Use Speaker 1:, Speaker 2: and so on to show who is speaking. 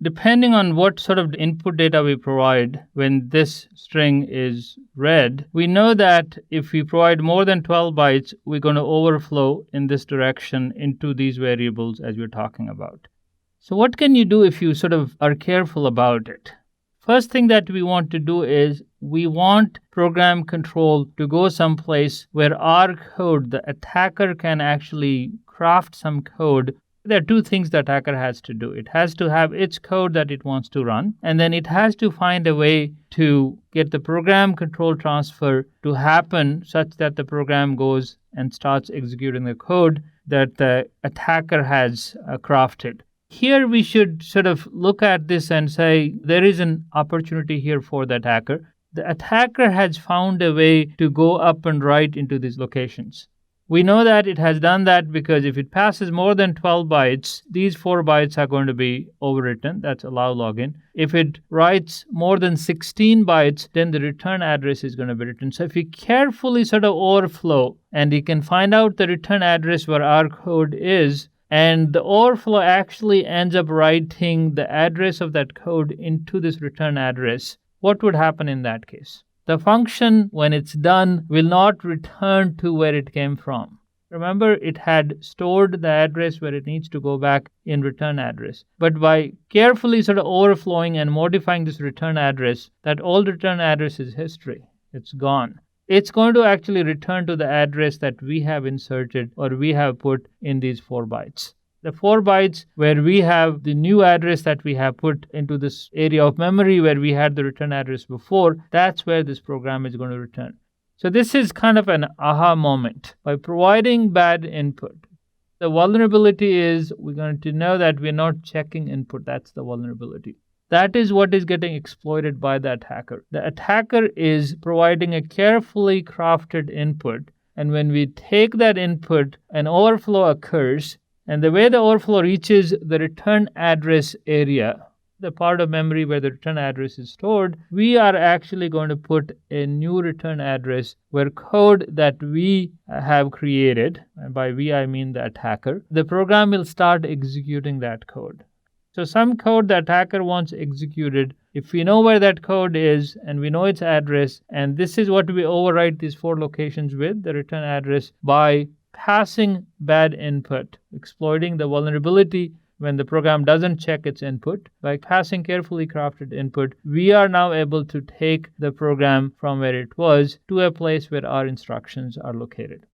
Speaker 1: depending on what sort of input data we provide when this string is read, we know that if we provide more than 12 bytes, we're going to overflow in this direction into these variables as we're talking about. So what can you do if you sort of are careful about it? First thing that we want to do is we want program control to go someplace where our code, the attacker can actually craft some code. There are two things the attacker has to do. It has to have its code that it wants to run, and then it has to find a way to get the program control transfer to happen such that the program goes and starts executing the code that the attacker has crafted. Here we should sort of look at this and say there is an opportunity here for the attacker. The attacker has found a way to go up and right into these locations. We know that it has done that because if it passes more than 12 bytes, these 4 bytes are going to be overwritten. That's allow login. If it writes more than 16 bytes, then the return address is going to be written. So if you carefully sort of overflow and you can find out the return address where our code is, and the overflow actually ends up writing the address of that code into this return address, what would happen in that case? The function, when it's done, will not return to where it came from. Remember, it had stored the address where it needs to go back in return address. But by carefully sort of overflowing and modifying this return address, that old return address is history. It's gone. It's going to actually return to the address that we have inserted or we have put in these 4 bytes. The 4 bytes where we have the new address that we have put into this area of memory where we had the return address before, that's where this program is going to return. So this is kind of an aha moment. By providing bad input, the vulnerability is we're going to know that we're not checking input. That's the vulnerability. That is what is getting exploited by the attacker. The attacker is providing a carefully crafted input, and when we take that input, an overflow occurs, and the way the overflow reaches the return address area, the part of memory where the return address is stored, we are actually going to put a new return address where code that we have created, and by we I mean the attacker, the program will start executing that code. So some code the attacker wants executed, if we know where that code is and we know its address, and this is what we overwrite these 4 locations with, the return address, by passing bad input, exploiting the vulnerability when the program doesn't check its input. By passing carefully crafted input, we are now able to take the program from where it was to a place where our instructions are located.